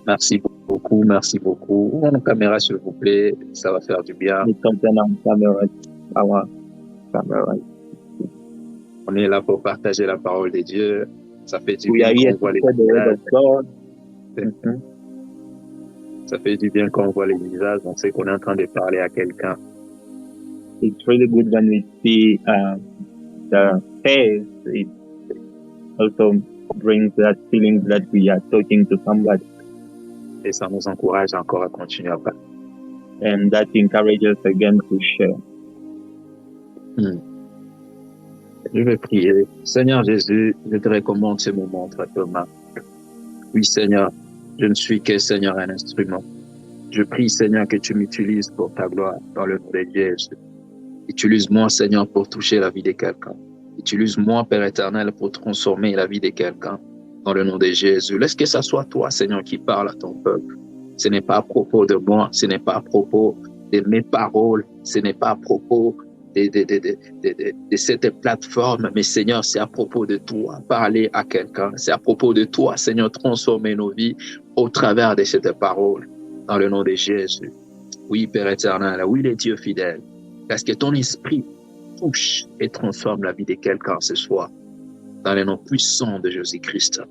Merci beaucoup, merci beaucoup. Ouvrons nos caméras, s'il vous plaît. Ça va faire du bien. It's something on camera, our camera. On est là pour partager la parole de Dieu. Ça fait du We bien are here qu'on to voit les share the word visages. of God. Mhm. Ça fait du bien quand on voit les visages. On sait qu'on est en train de parler à quelqu'un. It's really good when we see the face. It also brings that feeling that we are talking to somebody, Et ça nous encourage encore à continuer à parler. and that encourages us again to share. Je vais prier. Seigneur Jésus, je te recommande ce moment entre tes mains. Oui, Seigneur, je ne suis que, Seigneur, un instrument. Je prie, Seigneur, que tu m'utilises pour ta gloire dans le nom de Jésus. Utilise-moi, Seigneur, pour toucher la vie de quelqu'un. Utilise-moi, Père éternel, pour transformer la vie de quelqu'un dans le nom de Jésus. Laisse que ce soit toi, Seigneur, qui parle à ton peuple. Ce n'est pas à propos de moi, ce n'est pas à propos de mes paroles, ce n'est pas à propos de cette plateforme, mais Seigneur, c'est à propos de toi, parler à quelqu'un. C'est à propos de toi, Seigneur, transformer nos vies au travers de cette parole, dans le nom de Jésus. Oui, Père éternel, oui, les dieux fidèles, parce que ton esprit touche et transforme la vie de quelqu'un ce soir, dans le nom puissant de Jésus-Christ.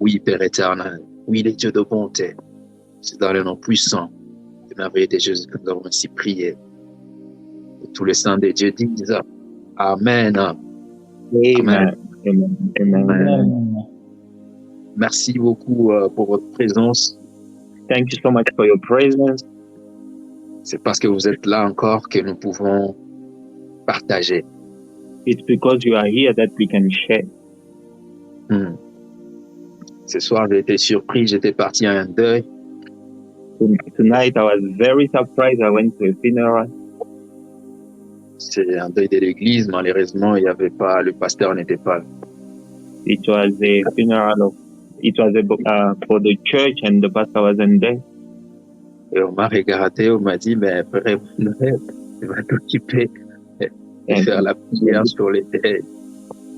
Oui, Père éternel, oui, les dieux de bonté, c'est dans le nom puissant de merveille de Jésus que nous avons ainsi prié. Et tous les saints de Dieu disent Amen. Amen. Amen. Amen. Amen. Amen. Merci beaucoup pour votre présence. Thank you so much for your presence. C'est parce que vous êtes là encore que nous pouvons partager. It's because you are here that we can share. Ce soir, j'ai été surpris, j'étais parti à un deuil. Tonight, I was very surprised. I went to a funeral. C'est un deuil de l'église, malheureusement, il y avait pas, le pasteur n'était pas là. It was a funeral of, it was for the church, and the pastor wasn't there. Et on m'a regardé, on m'a dit, mais frère, tu vas t'occuper et faire la prière sur les deuils.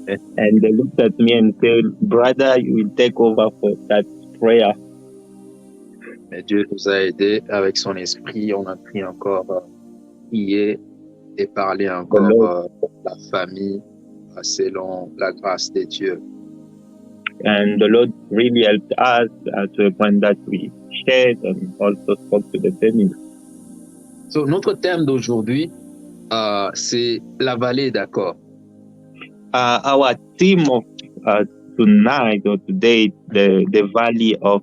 And they looked at me and said, brother, you will take over for that prayer. Mais Dieu nous a aidés avec son esprit, on a pu encore prier et parler encore la famille selon la grâce de Dieu. And the Lord really helped us to a point that we shared and also spoke to the family. So, notre thème d'aujourd'hui, c'est la vallée d'accord. Our theme of tonight or today, the valley of,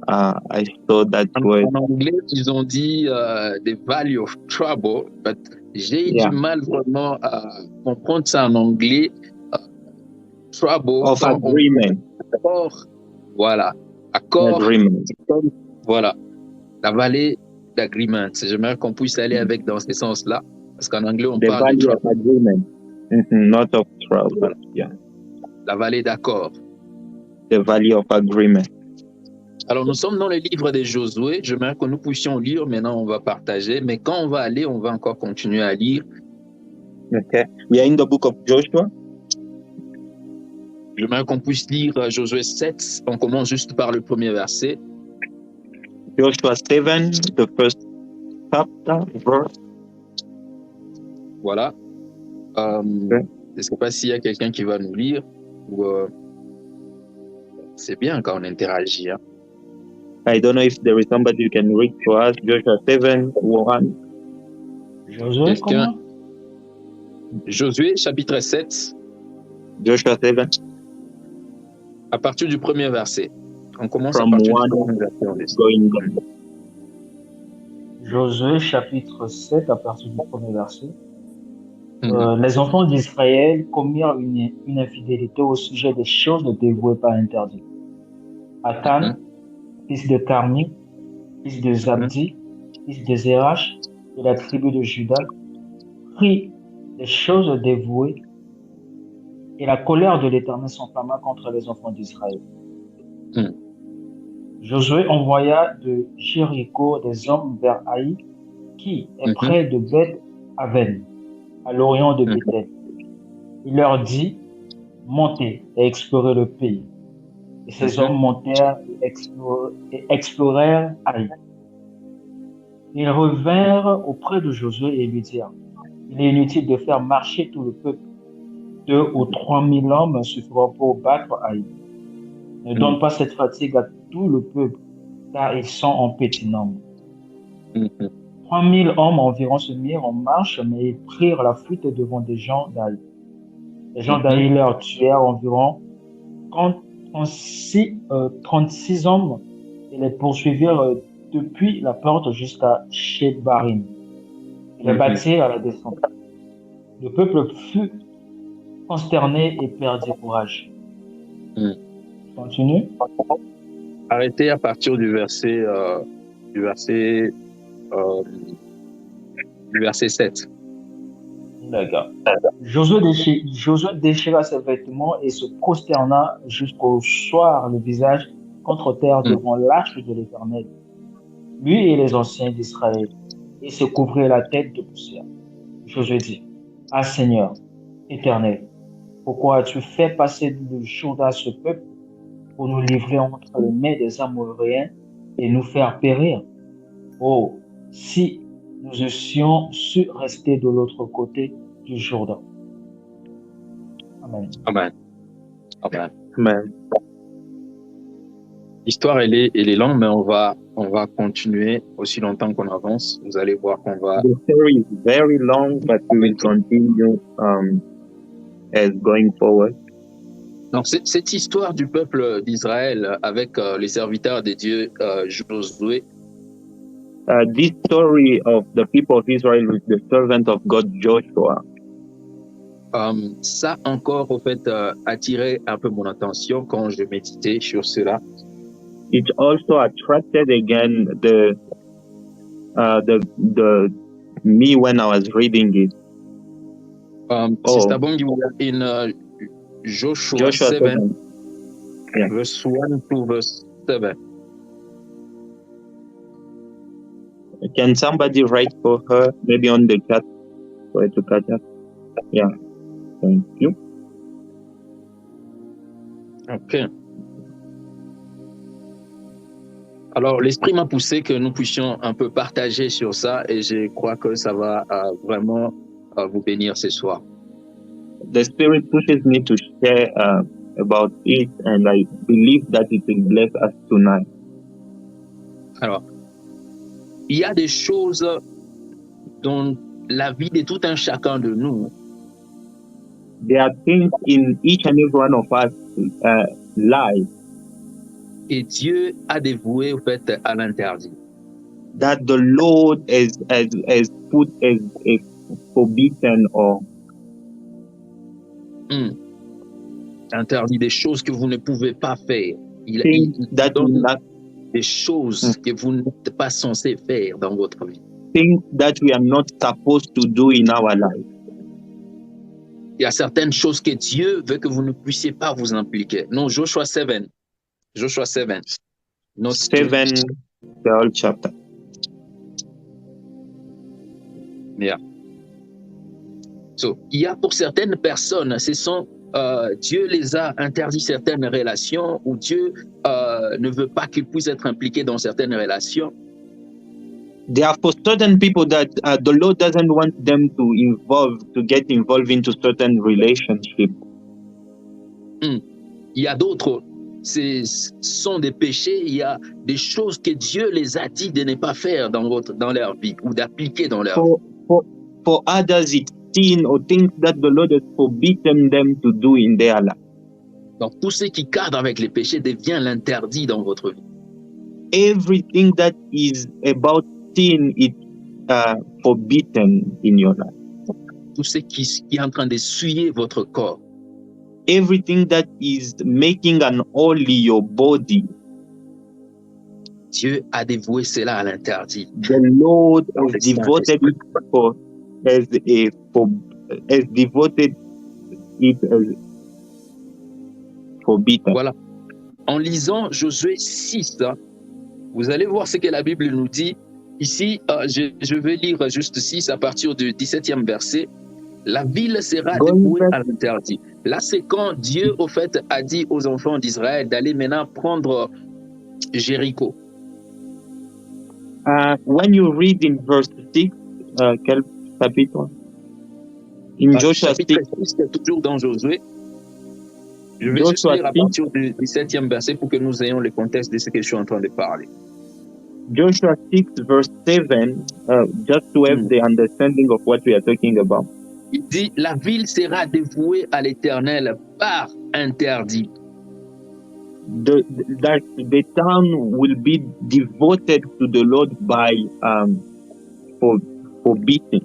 I saw that word. En anglais, ils ont dit the valley of trouble, but j'ai du mal vraiment à comprendre ça en anglais. Trouble. Of agreement. Accord. Voilà. Accord. Agreement. Voilà. La vallée d'agreement. J'aimerais qu'on puisse aller avec dans ce sens-là. Parce qu'en anglais, on parle de trouble. Agreement. Not of trouble. Voilà. Yeah. La vallée d'accord. The valley of agreement. Alors, nous sommes dans le livre de Josué. J'aimerais que nous puissions lire. Maintenant, on va partager. Mais quand on va aller, on va encore continuer à lire. Okay. We are in the book of Joshua. J'aimerais qu'on puisse lire Josué 7. On commence juste par le premier verset. Joshua 7, the first chapter, verse. Voilà. Je ne sais pas s'il y a quelqu'un qui va nous lire. Ou, c'est bien quand on interagit. Hein. I don't know if there is somebody who can read for us. Joshua 7, 1. Josué, comment? Josué, chapitre 7. Joshua 7. À partir du premier verset. On commence From à partir one, du premier verset. Going down. Josué, chapitre 7, à partir du premier verset. Les enfants d'Israël commirent une infidélité au sujet des choses dévouées par interdit. Achan, fils de Carmi, fils de Zabdi, fils de Zérach, de la tribu de Juda, prit les choses dévouées, et la colère de l'Éternel s'enflamma contre les enfants d'Israël. Josué envoya de Jéricho des hommes vers Haï, qui est près de Beth-Aven, à l'orient de Bethel. Il leur dit, montez et explorez le pays. Et ces hommes montèrent et explorèrent Haï. Ils revinrent auprès de Josué et lui dirent, il est inutile de faire marcher tout le peuple. 2 ou 3 000 hommes suffiront pour battre Haï. Ne donne pas cette fatigue à tout le peuple, car ils sont en petit nombre. 3 000 hommes environ se mirent en marche, mais ils prirent la fuite devant des gens d'Haï. Les gens d'Haï leur tuèrent environ 36 hommes et les poursuivirent depuis la porte jusqu'à Shebarim. Ils les battirent à la descente. Le peuple fut consterné et perdit courage. Continue. Arrêtez à partir du verset 7. D'accord. Josué déchira ses vêtements et se prosterna jusqu'au soir le visage contre terre devant l'arche de l'Éternel, lui et les anciens d'Israël, et se couvrit la tête de poussière. Josué dit, ah Seigneur, Éternel, pourquoi as-tu fait passer le Jourdain à ce peuple pour nous livrer entre les mains des Amoréens et nous faire périr? Oh, si nous eussions su rester de l'autre côté du Jourdain. Amen. Amen. Amen. Amen. L'histoire, elle est longue, mais on va continuer aussi longtemps qu'on avance. Vous allez voir qu'on va... The story is very long, but we will continue as going forward. Donc, cette histoire du peuple d'Israël avec les serviteurs de Dieu, Josué, this story of the people of Israel with the servant of God, Joshua, ça encore, au fait, attiré un peu mon attention quand je méditais sur cela. it also attracted again the me when I was reading it. Sister Bongi, we are in Joshua 7, Yeah. verse 1 to verse 7. Can somebody write for her, maybe on the chat, for her to catch up? Yeah, thank you. OK. Alors, l'esprit m'a poussé que nous puissions un peu partager sur ça et je crois que ça va vraiment vous bénir ce soir. The Spirit pushes me to share about it, and I believe that it will bless us tonight. Alors, il y a des choses dans la vie de tout un chacun de nous There are things in each and every one of us life et Dieu a dévoué au fait à l'interdit. that the Lord has put as a forbidden or Interdit des choses que vous ne pouvez pas faire. Il things that will donne not, des choses que vous n'êtes pas censé faire dans votre vie. things that we are not supposed to do in our life. Il y a certaines choses que Dieu veut que vous ne puissiez pas vous impliquer. Non, Joshua 7. Joshua 7. Not 7, the whole chapter. Yeah. So, il y a pour certaines personnes, ce sont Dieu les a interdit certaines relations ou Dieu ne veut pas qu'ils puissent être impliqués dans certaines relations. There are for certain people that the Lord doesn't want them to get involved into certain relationships. Il y a d'autres, ce sont des péchés, il y a des choses que Dieu les a dit de ne pas faire dans leur vie ou d'appliquer dans leur vie. For others, it's sin or things that the Lord has forbidden them to do in their life. Donc, tout ce qui cadre avec les péchés devient l'interdit dans votre vie. Everything that is about sin is forbidden in your life. Tout ce qui est en train de souiller votre corps. Everything that is making unholy your body, Dieu a dévoué cela à l'interdit. the Lord has devoted it as forbidden. Voilà. En lisant Josué 6, vous allez voir ce que la Bible nous dit. Ici, je vais lire juste 6 à partir du 17e verset. La ville sera dévouée à l'interdit. Là, c'est quand Dieu, au fait, a dit aux enfants d'Israël d'aller maintenant prendre Jéricho. When you read in verse 6, quel chapitre? In Joshua 6. Chapitre 6, c'est toujours dans Josué. Je vais juste lire à partir du 17e verset pour que nous ayons le contexte de ce que je suis en train de parler. Joshua 6, verse 7, just to have the understanding of what we are talking about. Il dit, la ville sera dévouée à l'Éternel par interdit. The town will be devoted to the Lord by for beating.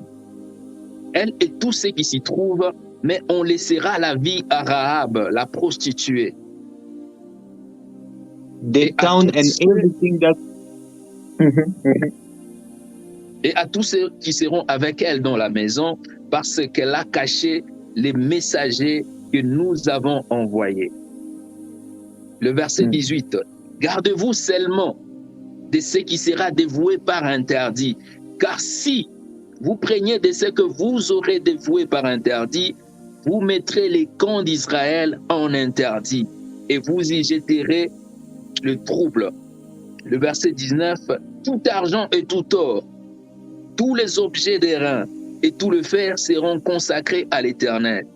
Elle et tout ce qui s'y trouve, mais on laissera la vie à Rahab, la prostituée. The town and everything that. Et à tous ceux qui seront avec elle dans la maison, parce qu'elle a caché les messagers que nous avons envoyés. Le verset 18. Gardez-vous seulement de ce qui sera dévoué par interdit, car si vous preniez de ce que vous aurez dévoué par interdit, vous mettrez les camps d'Israël en interdit et vous y jetterez le trouble. Le verset 19. Tout argent et tout or, tous les objets d'airain et tout le fer seront consacrés à l'Éternel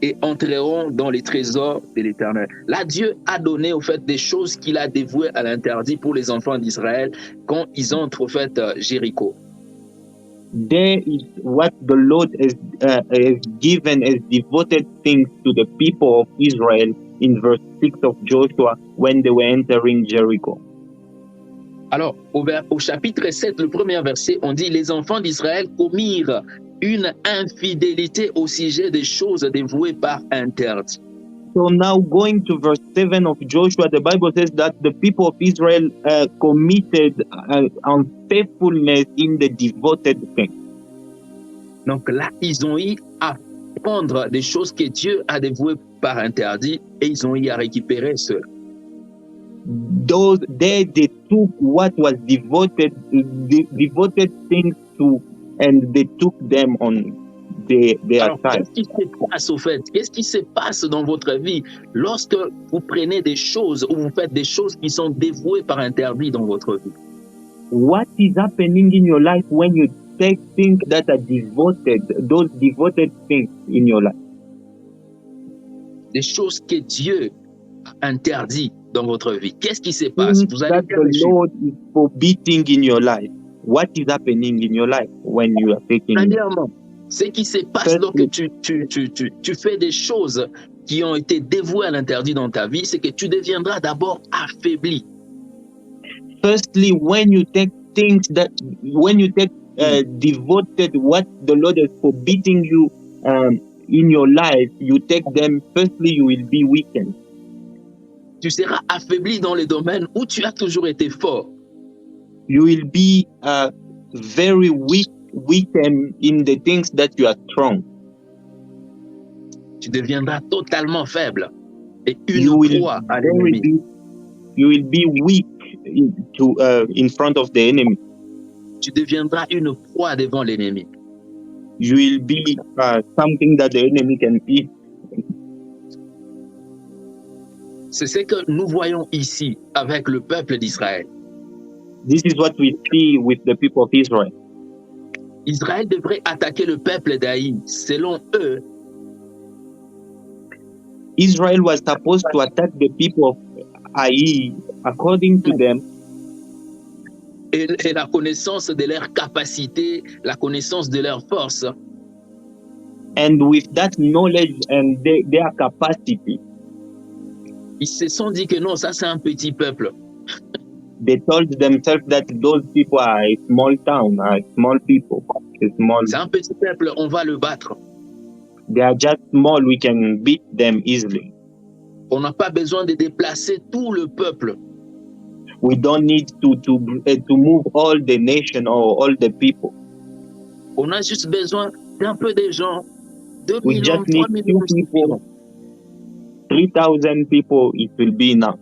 et entreront dans les trésors de l'Éternel. Là, Dieu a donné au fait des choses qu'il a dévouées à l'interdit pour les enfants d'Israël quand ils entrent au fait Jéricho. There is what the Lord has given as devoted things to the people of Israel in verse 6 of Joshua when they were entering Jericho. Alors, au chapitre 7, le premier verset, on dit « Les enfants d'Israël commirent une infidélité au sujet des choses dévouées par interdit. » So now going to verse 7 of Joshua, the Bible says that the people of Israel committed unfaithfulness in the devoted thing. Donc là, ils ont eu à prendre des choses que Dieu a dévouées par interdit et ils ont eu à récupérer cela. They took what was devoted things to, and they took them on their side. Qu'est-ce qui se passe au fait? Qu'est-ce qui se passe dans votre vie lorsque vous prenez des choses ou vous faites des choses qui sont dévouées par interdit dans votre vie? What is happening in your life when you take things that are devoted, those devoted things in your life? Des choses que Dieu a interdit dans votre vie. Qu'est-ce qui se passe? Vous allez that the Lord is forbidding in your life. What is happening in your life when you are taking? Premièrement, ce qui se passe lorsque tu fais des choses qui ont été dévouées à l'interdit dans ta vie, c'est que tu deviendras d'abord affaibli. Firstly, when you take devoted what the Lord is forbidding you in your life, you take them. Firstly, you will be weakened. Tu seras affaibli dans les domaines où tu as toujours été fort. You will be very weakened in the things that you are strong. Tu deviendras totalement faible et une proie à l'ennemi. You will be weak in front of the enemy. Tu deviendras une proie devant l'ennemi. You will be something that the enemy can eat. C'est ce que nous voyons ici avec le peuple d'Israël. This is what we see with the people of Israel. Israël devrait attaquer le peuple d'Aï. Selon eux, Israel was supposed to attack the people of Ai, according to them. Et la connaissance de leur capacité, la connaissance de leur force. And with that knowledge and their capacity, ils se sont dit que non, ça c'est un petit peuple. They told themselves that those people are a small town, are small people. C'est un petit peuple, on va le battre. They are just small, we can beat them easily. On n'a pas besoin de déplacer tout le peuple. We don't need to move all the nation or all the people. On a juste besoin d'un peu de gens. 2 we millions, just need 3 millions, people. 3,000 people, it will be enough.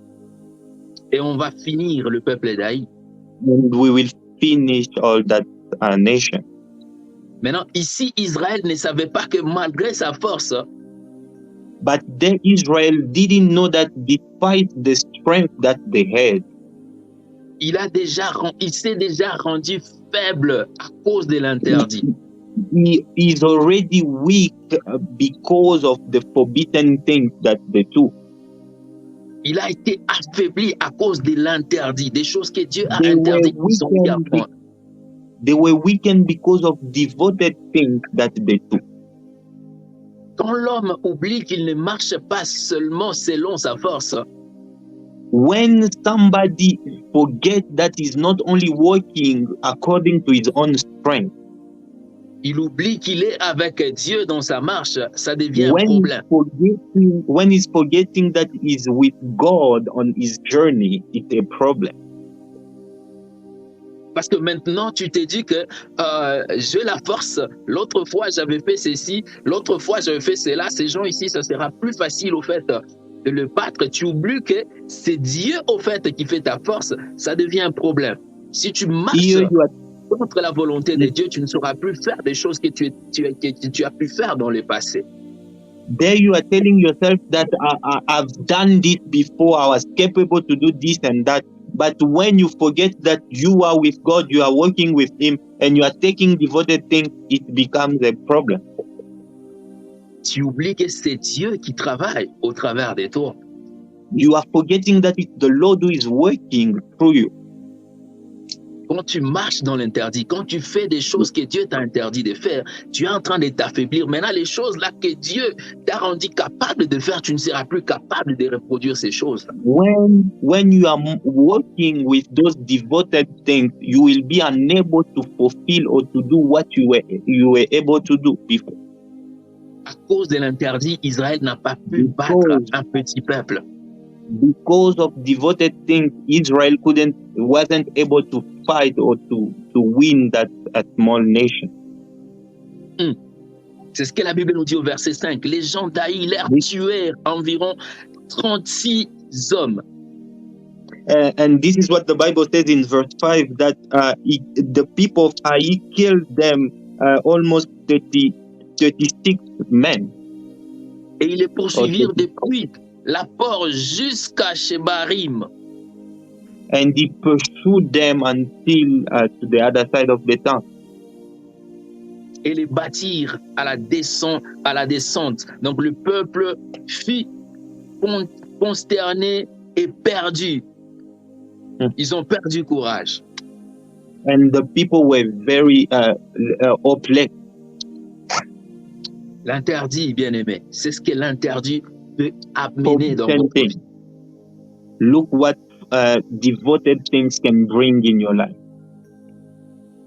Et on va finir le peuple d'Aï. And we will finish all that nation. Maintenant, ici, Israël ne savait pas que malgré sa force, But then Israel didn't know that despite the strength that they had, il s'est déjà rendu faible à cause de l'interdit. he is already weak because of the forbidden things that they do. Il a été affaibli à cause de l'interdit, des choses que Dieu a They were interdites qu'ils ont mis à weakened, prendre. they were weakened because of devoted things that they do. Quand l'homme oublie qu'il ne marche pas seulement selon sa force, When somebody forgets that he's not only working according to his own strength, il oublie qu'il est avec Dieu dans sa marche, ça devient un when problème. he's forgetting that he's with God on his journey, it's a problem. Parce que maintenant, tu t'es dit que j'ai la force. L'autre fois, j'avais fait ceci. L'autre fois, j'avais fait cela. Ces gens ici, ça sera plus facile au fait de le battre. Tu oublies que c'est Dieu au fait qui fait ta force. Ça devient un problème. Si tu marches contre la volonté de Dieu, tu ne sauras plus faire des choses que tu as pu faire dans le passé. There you are telling yourself that I've done this before. I was capable to do this and that. But when you forget that you are with God, you are working with Him, and you are taking devoted things, it becomes a problem. Tu oublies que c'est Dieu qui travaille au travers de toi. You are forgetting that it's the Lord who is working through you. Quand tu marches dans l'interdit, quand tu fais des choses que Dieu t'a interdit de faire, tu es en train de t'affaiblir. Maintenant, les choses là que Dieu t'a rendu capable de faire, tu ne seras plus capable de reproduire ces choses. When you are working with those devoted things, you will be unable to fulfill or to do what you were able to do before. À cause de l'interdit, Israël n'a pas pu battre un petit peuple. Because of devoted things, Israel wasn't able to fight or to win that a small nation. C'est ce que la Bible nous dit au verset 5. Les gens d'Aï leur tuèrent environ 36 hommes. And this is what the Bible says in verse 5, that the people of Ai killed them almost 36 men. Et ils les poursuivirent depuis la porte jusqu'à Shebarim. And he pursued them until to the other side of the town. Et les bâtirent à la descente. Donc le peuple fut consterné et perdu. Ils ont perdu courage. And the people were very hopeless. L'interdit, bien-aimé, c'est ce que l'interdit peut amener dans votre vie. Look what devoted things can bring in your life.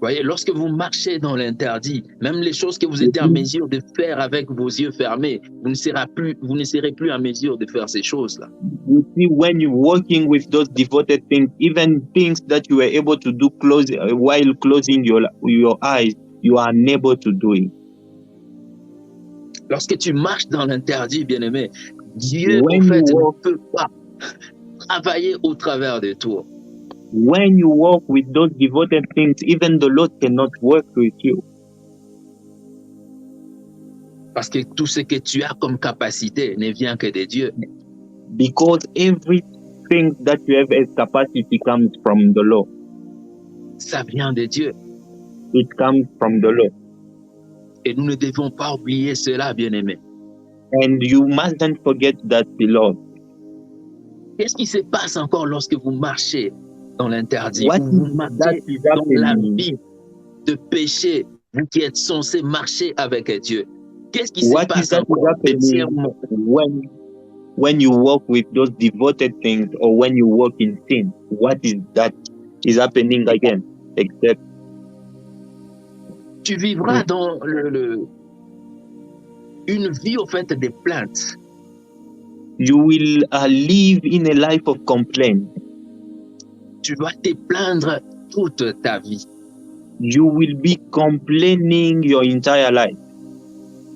Voyez, lorsque vous marchez dans l'interdit, même les choses que vous étiez en mesure de faire avec vos yeux fermés, vous ne serez plus en mesure de faire ces choses-là. You see, when you're working with those devoted things, even things that you were able to do while closing your eyes, you are unable to do it. Lorsque tu marches dans l'interdit, bien-aimé, Dieu, en fait, ne peut pas travailler au travers de toi. When you walk with those devoted things, even the Lord cannot work with you. Parce que tout ce que tu as comme capacité ne vient que de Dieu. Because everything that you have as capacity comes from the Lord. Ça vient de Dieu. It comes from the Lord. Et nous ne devons pas oublier cela, bien-aimé. And you mustn't forget that, beloved. Qu'est-ce qui se passe encore lorsque vous marchez dans l'interdit? Vous marchez dans la vie de péché, vous qui êtes censé marcher avec Dieu. Qu'est-ce qui se passe encore? When you walk with those devoted things, or when you walk in sin, what is that is happening again? Except tu vivras dans une vie au fait des plaintes. You will live in a life of complaint. Tu vas te plaindre toute ta vie. You will be complaining your entire life.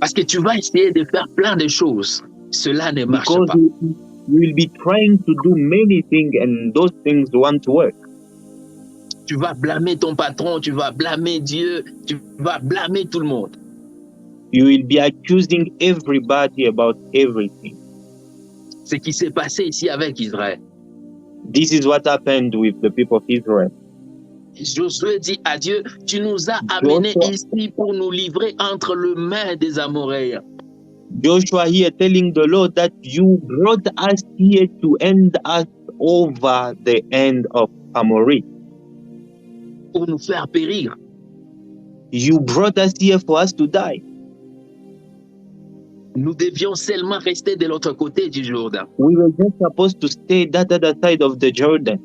Parce que tu vas essayer de faire plein de choses. Cela ne marche pas. You will be trying to do many things and those things won't work. Tu vas blâmer ton patron, tu vas blâmer Dieu, tu vas blâmer tout le monde. You will be accusing everybody about everything. Ce qui s'est passé ici avec Israël. This is what happened with the people of Israel. Josué dit à Dieu, tu nous as amenés ici pour nous livrer entre les mains des Amoréens. Joshua here telling the Lord that you brought us here to end us over the end of Amorite. Pour nous faire périr. You brought us here for us to die. Nous devions seulement rester de l'autre côté du Jourdain. We were just supposed to stay that other side of the Jordan.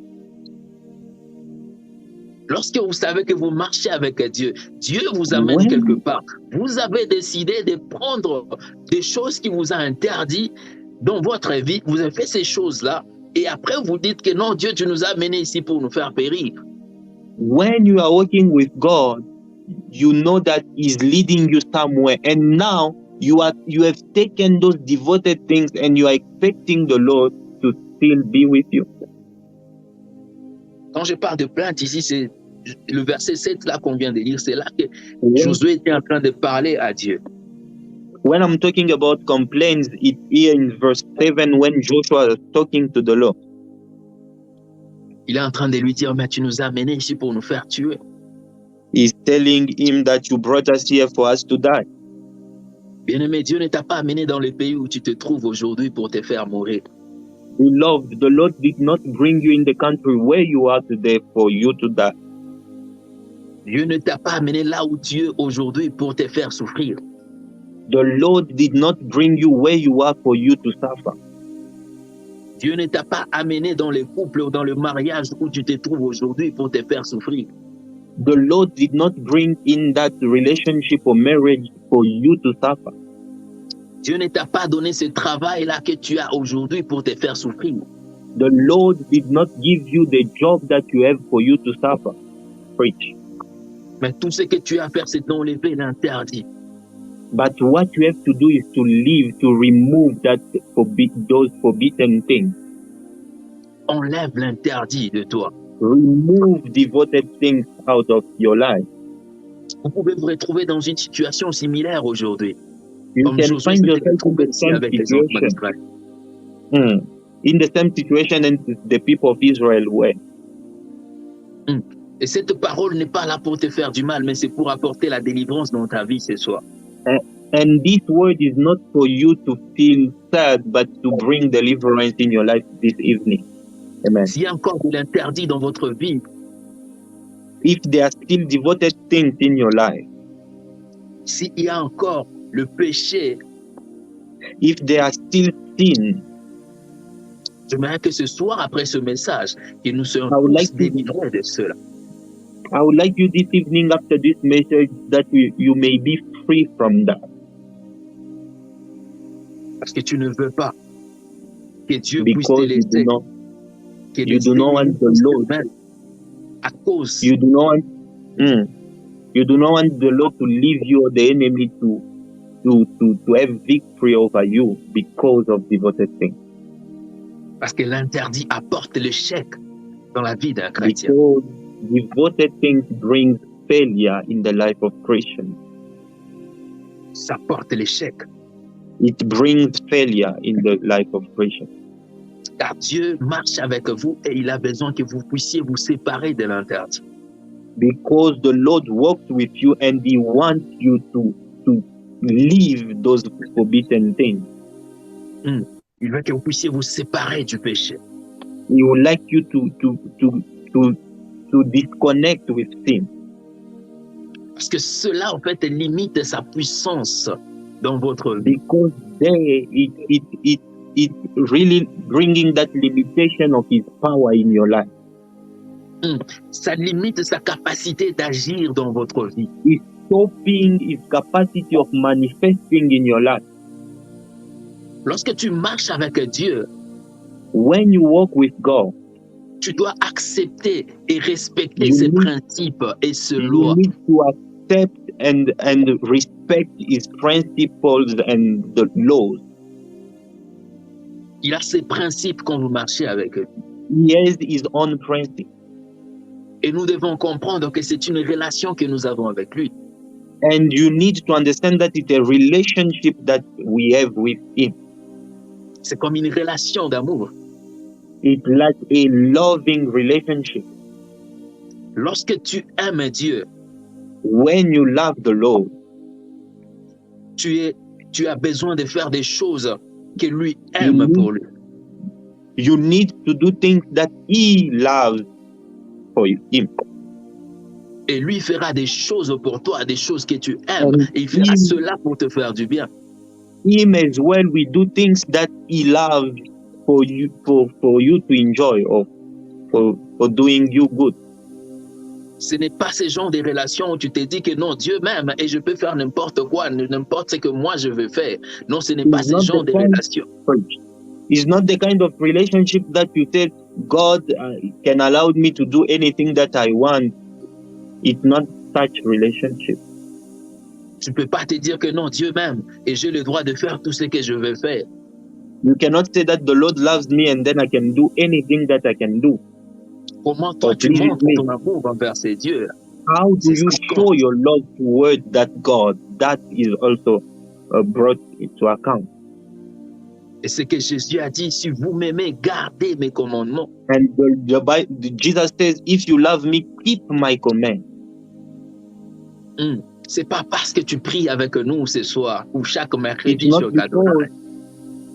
Lorsque vous savez que vous marchez avec Dieu, Dieu vous amène quelque part. Vous avez décidé de prendre des choses qui vous a interdit dans votre vie. Vous avez fait ces choses-là et après vous dites que non, Dieu, tu nous as amenés ici pour nous faire périr. When you are walking with God, you know that He's leading you somewhere, and now you have taken those devoted things and you are expecting the Lord to still be with you. Quand je parle de plainte ici, c'est le verset 7 là qu'on vient de lire, c'est là que Josué était en train de parler à Dieu. When I'm talking about complaints, it's here in verse 7 when Joshua is talking to the Lord. Il est en train de lui dire, mais tu nous as amenés ici pour nous faire tuer. He's telling him that you brought us here for us to die. Bien-aimé, Dieu ne t'a pas amené dans le pays où tu te trouves aujourd'hui pour te faire mourir. Beloved, the Lord did not bring you in the country where you are today for you to die. Dieu ne t'a pas amené là où tu es aujourd'hui pour te faire souffrir. The Lord did not bring you where you are for you to suffer. Dieu ne t'a pas amené dans le couple ou dans le mariage où tu te trouves aujourd'hui pour te faire souffrir. The Lord did not bring in that relationship or marriage for you to suffer. Dieu ne t'a pas donné ce travail-là que tu as aujourd'hui pour te faire souffrir. The Lord did not give you the job that you have for you to suffer. Preach. Mais tout ce que tu as à faire, c'est d'enlever l'interdit. But what you have to do is to live, to remove those forbidden things. Enlève l'interdit de toi. Remove devoted things out of your life. Vous pouvez vous retrouver dans une situation similaire aujourd'hui. You Comme can Josué find s'était yourself in trouvé the ici same avec les enfants situation. d'Israël. In the same situation and the people of Israel were. Et cette parole n'est pas là pour te faire du mal, mais c'est pour apporter la délivrance dans ta vie ce soir. And this word is not for you to feel sad, but to bring deliverance in your life this evening. Amen. S'il y a encore de l'interdit dans votre vie, If there are still devoted things in your life, s'il y a encore le péché, if there are still sin, j'aimerais que ce soir, après ce message, que nous soyons I would tous like to- délivrés de cela. I would like you this evening after this message that you may be free from that. Parce que tu ne veux pas que Dieu puisse te Because you do laisser, not, que you do not want the Lord. à cause you do not want, you do not want the Lord to leave you or the enemy to have victory over you because of devoted things. parce que l'interdit apporte l'échec dans la vie d'un chrétien. Because devoted things brings failure in the life of Christians. Ça porte l'échec. It brings failure in the life of Christians. Car Dieu marche avec vous et il a besoin que vous puissiez vous séparer de l'interdit. Because the Lord walks with you and He wants you to leave those forbidden things. Il veut que vous puissiez vous séparer du péché. He would like you to disconnect with sin. Parce que cela, en fait, limite sa puissance dans votre vie. Because there it really bringing that limitation of His power in your life. Ça limite sa capacité d'agir dans votre vie. It's stopping His capacity of manifesting in your life. Lorsque tu marches avec Dieu, When you walk with God, tu dois accepter et respecter You ses need- principes et ses you lois. need to accept and respect His principles and the laws. Il a ses principes quand vous marchez avec lui. He has His own principles. Et nous devons comprendre que c'est une relation que nous avons avec lui. And you need to understand that it's a relationship that we have with Him. C'est comme une relation d'amour. It's like a loving relationship. Lorsque tu aimes Dieu, When you love the Lord, tu as besoin de faire des choses que lui aime pour lui. you need to do things that He loves for Him. Et lui fera des choses pour toi, des choses que tu aimes. And Et il fera him- cela pour te faire du bien. Him as well, we do things that He loves for you to enjoy, or for doing you good. Ce n'est pas ce genre de relation où tu te dis que non, Dieu m'aime et je peux faire n'importe quoi, n'importe ce que moi je veux faire. Non, ce n'est pas It's ce not genre the de kind- relation. It's not the kind of relationship that you say, God can allow me to do anything that I want. It's not such relationship. Tu ne peux pas te dire que non, Dieu m'aime et j'ai le droit de faire tout ce que je veux faire. You cannot say that the Lord loves me and then I can do anything that I can do. Comment toi Oh, tu please montres me. ton amour envers ces dieux? How do C'est you ce qui show compte. your love toward that God? That is also brought into account. Et ce que Jésus a dit, si vous m'aimez, gardez mes commandements. And Jesus says, if you love me, keep my command. C'est pas parce que tu pries avec nous ce soir ou chaque It's mercredi not sur Gadolai.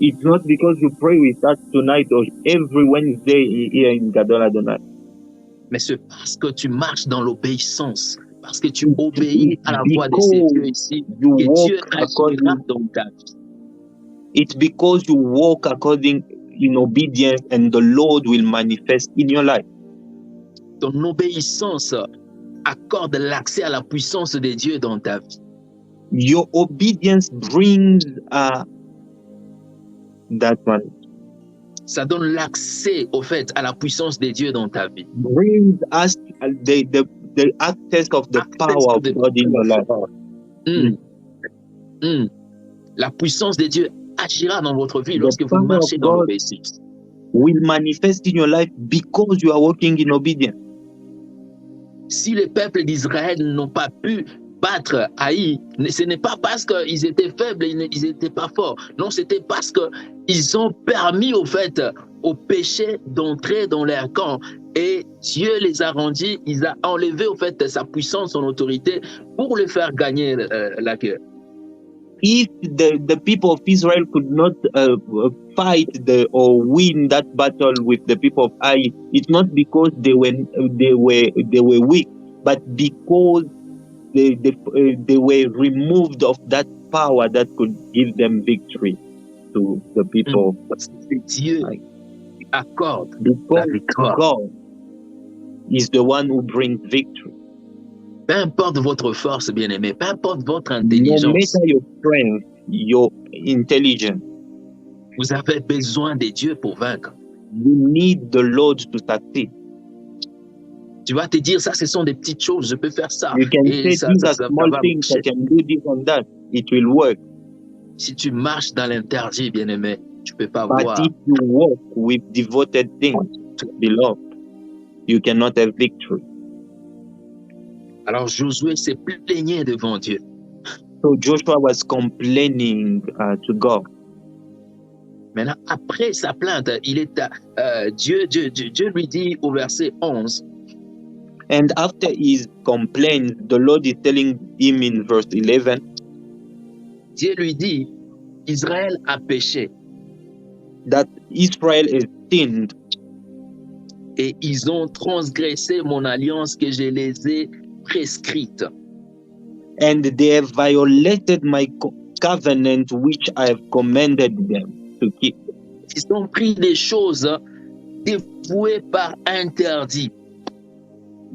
because you pray with us tonight or every Wednesday here in Gadol Adonai. Mais c'est parce que tu marches dans l'obéissance, parce que tu It's obéis à la voix de ces because dieux ici, you que walk Dieu agira according- dans ta vie. It's because you walk according in obedience and the Lord will manifest in your life. Ton obéissance accorde l'accès à la puissance de Dieu dans ta vie. Your obedience brings that one Ça donne l'accès, au fait, à la puissance de Dieu dans ta vie. brings us the access of the power of God in your life. La puissance de Dieu agira dans votre vie The lorsque vous power marchez of dans God l'obéissance. will manifest in your life because you are walking in obedience. Si les peuples d'Israël n'ont pas pu battre Haï, ce n'est pas parce qu'ils étaient faibles, ils n'étaient pas forts. Non, c'était parce qu'ils ont permis au fait au péché d'entrer dans leur camp. Et Dieu les a rendus, il a enlevé au fait sa puissance, son autorité pour les faire gagner la guerre. If the people of Israel could not fight or win that battle with the people of Ai, it's not because they were weak, but because they were removed of that power that could give them victory to the people. C'est Dieu qui accorde la Because victoire. God is the one who brings victory. Peu importe votre force, bien-aimé, peu importe votre No intelligence, matter your strength, your intelligence, vous avez besoin de Dieu pour vaincre. you need the Lord to succeed. Tu vas te dire, ça, ce sont des petites choses, je peux faire ça. You can Et say ça, these ça, are ça small va things, I marcher. can do this and that. It will work. Si tu marches dans l'interdit, bien-aimé, tu peux pas But voir. if you walk with devoted things to beloved, you cannot have victory. Alors Josué s'est plaigné devant Dieu. So Joshua was complaining to God. Maintenant, après sa plainte, il est Dieu lui dit au verset 11, And after his complaint, the Lord is telling him in verse 11, Dieu lui dit, Israël a péché that Israel has sinned et ils ont transgressé mon alliance que je les ai prescrite. and they have violated my covenant which I have commanded them to keep. Ils ont pris des choses dévouées par interdit.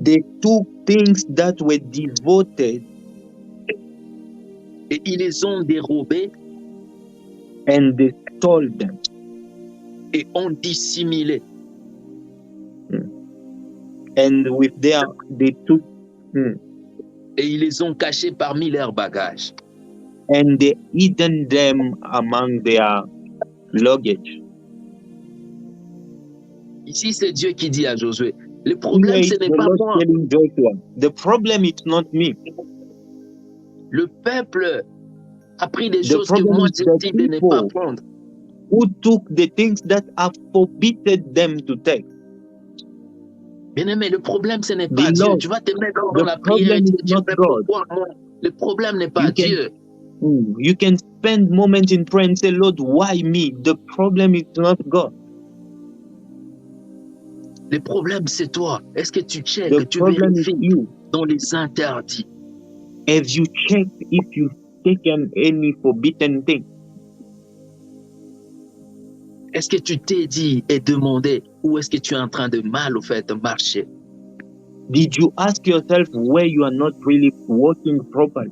They took things that were devoted Et ils les ont dérobées and they stole them. et ont dissimulé. And with they took Et ils les ont cachés parmi leurs bagages. and they hidden them among their luggage. Ici, c'est Dieu qui dit à Josué, le problème, Here ce is n'est the pas Lord moi. telling Joshua, the problem is not me. Le peuple a pris des The choses que problem moi is j'ai the dit de ne pas people prendre. who took the things that are forbidden them to take. Bien-aimé, le problème, ce n'est pas Dieu. Beloved, Tu vas te mettre dans the la prière et problem is dire, Dieu, not mais God. pourquoi moi? Le problème n'est pas You can, Dieu. you can spend moments in prayer and say, Lord, why me? The problem is not God. Le problème, c'est toi. Est-ce que tu checkes, The tu problem is vérifies you. dans les interdits? Have you checked if you've taken any forbidden thing? Est-ce que tu t'es dit et demandé où est-ce que tu es en train de mal, au fait, marcher? Did you ask yourself where you are not really working properly?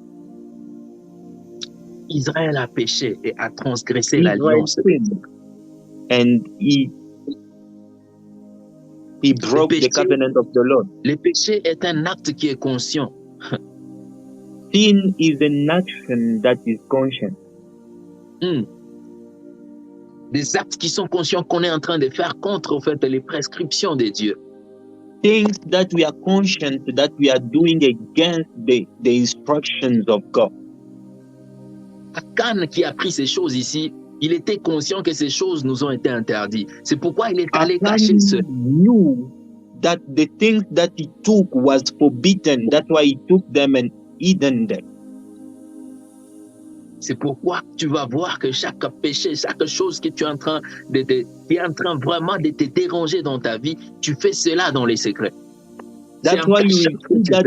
Israël a péché et a transgressé Israel l'alliance. sinned and he broke the covenant of the Lord. Le péché est un acte qui est conscient. Sin is an action that is conscious. Des actes qui sont conscients qu'on est en train de faire contre, en fait, les prescriptions de Dieu. Things that we are conscious that we are doing against the instructions of God. Akan qui a pris ces choses ici, il était conscient que ces choses nous ont été interdites. C'est pourquoi il est allé cacher ce. Knew that the things that he took was forbidden. That's why he took them and hidden them. C'est pourquoi tu vas voir que chaque péché, chaque chose que tu es en train qui est en train vraiment de te déranger dans ta vie, tu fais cela dans les secrets. That's why you see that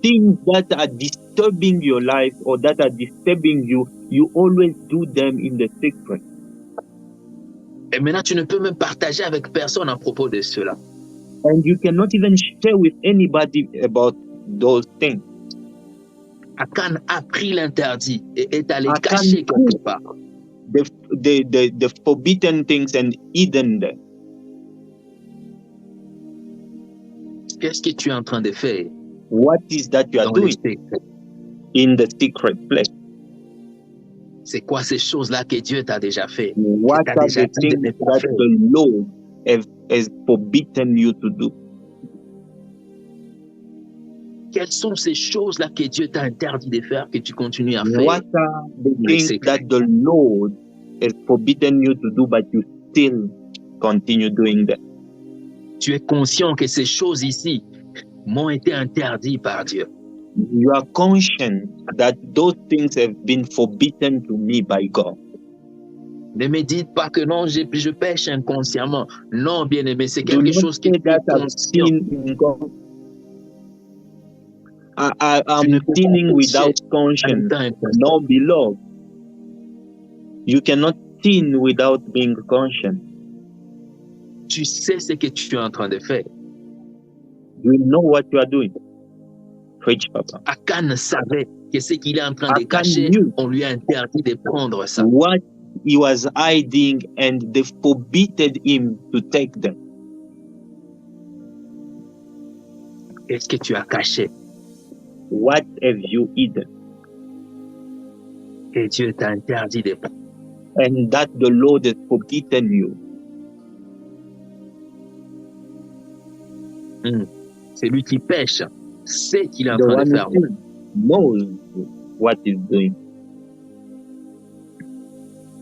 things that are disturbing your life or that are disturbing you, you always do them in the secret. Et maintenant, tu ne peux même partager avec personne à propos de cela. And you cannot even share with anybody about those things. Akan a pris l'interdit et est allé cacher quelque part. The forbidden things and hidden them. Qu'est-ce que tu es en train de faire? What is that you are doing in the secret place? C'est quoi ces choses-là que Dieu t'a déjà fait? What are the things that the Lord has forbidden you to do? Quelles sont ces choses-là que Dieu t'a interdit de faire que tu continues à faire? What are the things that the Lord has forbidden you to do but you still continue doing them? Tu es conscient que ces choses ici m'ont été interdites par Dieu. You are conscious that those things have been forbidden to me by God. Ne me dites pas que non, je pêche inconsciemment. Non, bien-aimé, c'est quelque chose qui est conscient. I'm sinning without conscience. No, beloved. You cannot sin without being conscious. Tu sais ce que tu es en train de faire. You know what you are doing. Preach, Papa. Akan savait que ce qu'il est en train de cacher, on lui a interdit de prendre ça. What he was hiding and they forbidden him to take them. Qu'est-ce que tu as caché? What have you hidden? Et Dieu t'a interdit de prendre. And that the Lord has forbidden you. Celui qui pêche sait qu'il est en train de faire. Knows what he's doing.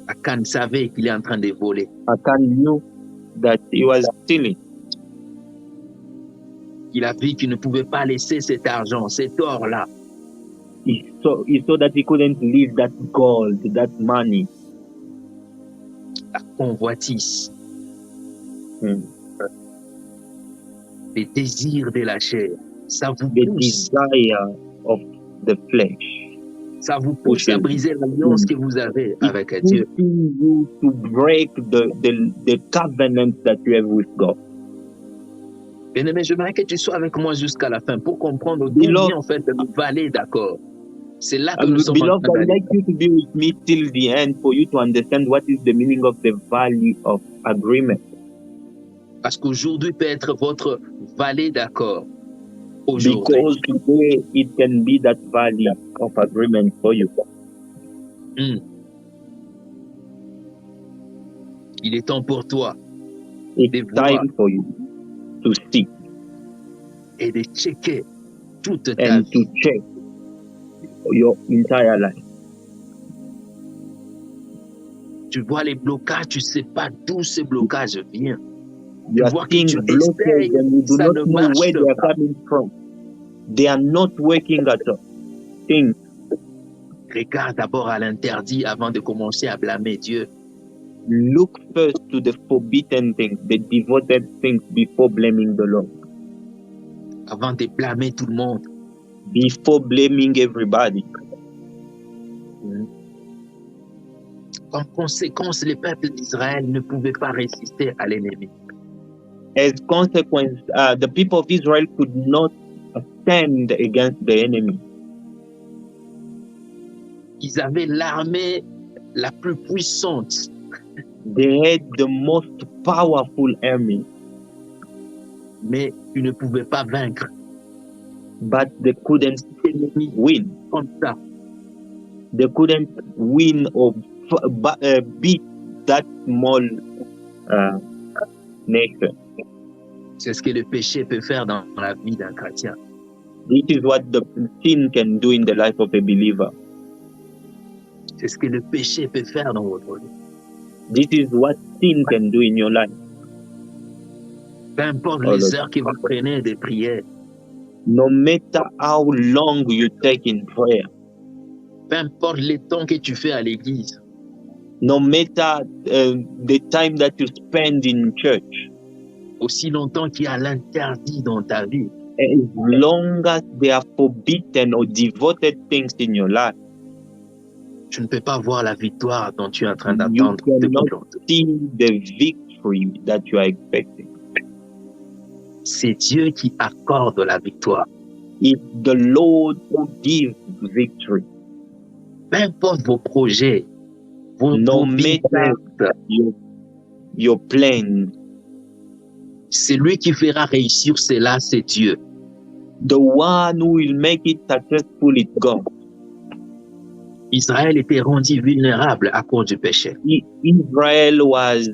Akan savait qu'il est en train de voler. Akan knew that he was stealing. Il a vu qu'il ne pouvait pas laisser cet argent, cet or-là. He saw that he couldn't leave that gold, that money. La convoitise. Les désirs de la chair. Ça vous pousse. The desire of the flesh. Ça vous pousse à briser l'alliance que vous avez avec Dieu. You to break the covenant that you have with God. Bien-aimé, j'aimerais que tu sois avec moi jusqu'à la fin pour comprendre d'où vient en fait le valet d'accord. C'est là que nous sommes en train I'd like you to be with me till the end for you to understand what is the meaning of the value of agreement. Parce qu'aujourd'hui peut être votre valet d'accord. Aujourd'hui. Because today it can be that value of agreement for you. Il est temps pour toi It's time for you to see et de checker toute ta and vie. to check your entire life. Tu vois les blocages, tu ne sais pas d'où ce blocage vient. You Tu are vois que seeing tu blockers essayes, and you do ça not ne know where marche they are pas. coming from. They are not working at all. Think. Regarde d'abord à l'interdit avant de commencer à blâmer Dieu. Look first to the forbidden things, the devoted things, before blaming the Lord. Avant de blâmer tout le monde. Before blaming everybody. En conséquence, le peuple d'Israël ne pouvait pas résister à l'ennemi. As consequence, the people of Israel could not stand against the enemy. Ils avaient l'armée la plus puissante. They had the most powerful army. Mais ils ne pouvaient pas vaincre. But they couldn't win. Comme ça. They couldn't win or beat that small nation. C'est ce que le péché peut faire dans la vie d'un chrétien. This is what the sin can do in the life of a believer. C'est ce que le péché peut faire dans votre vie. This is what sin can do in your life. Peu importe les heures que vous prenez de prière. No matter how long you take in prayer. Peu importe le temps que tu fais à l'église. No matter the time that you spend in church. Aussi longtemps qu'il y a l'interdit dans ta vie. As long as there are forbidden or devoted things in your life. Tu ne peux pas voir la victoire dont tu es en train d'attendre. You cannot see the victory that you are expecting. C'est Dieu qui accorde la victoire. It's the Lord who gives victory. Peu importe vos projets, no matter your plans. C'est lui qui fera réussir cela, c'est Dieu. The one who will make it successful is God. Israël était rendu vulnérable à cause du péché. Israel was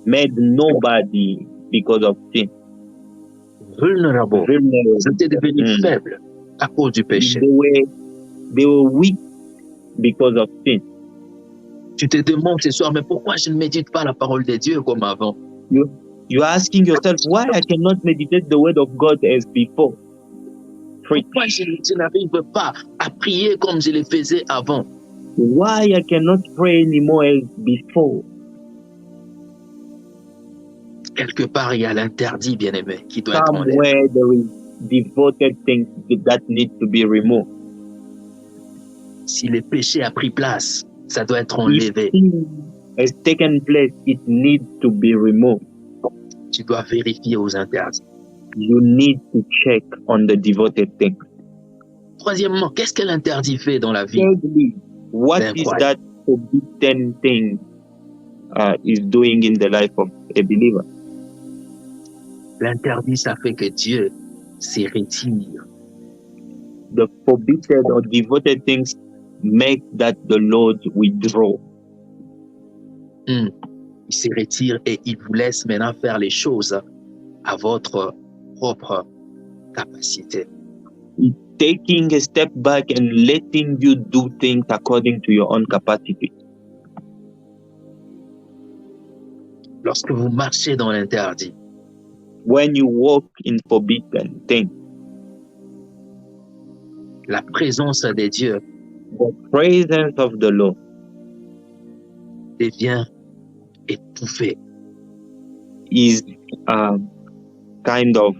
made nobody because of sin. Vulnérable. Ils étaient devenus faibles à cause du péché. They were weak because of sin. Tu te demandes ce soir, mais pourquoi je ne médite pas la parole de Dieu comme avant? You're asking yourself, why I cannot meditate the word of God as before? Pourquoi je n'arrive pas à prier comme je le faisais avant? Why I cannot pray anymore as before? Quelque part, il y a l'interdit, bien-aimé, qui doit être enlevé. Somewhere there is devoted things that need to be removed. Si le péché a pris place, ça doit être enlevé. If sin has taken place, it needs to be removed. Tu dois vérifier aux interdits. You need to check on the devoted things. Troisièmement, qu'est-ce que l'interdit fait dans la vie? Thirdly, what is that forbidden thing is doing in the life of a believer? L'interdit, ça fait que Dieu se retire. The forbidden or devoted things make that the Lord withdraw. Il se retire et il vous laisse maintenant faire les choses à votre propre capacité. It's taking a step back and letting you do things according to your own capacity. Lorsque vous marchez dans l'interdit, when you walk in forbidden things, la présence de Dieu, the presence of the Lord, devient étouffée. Is kind of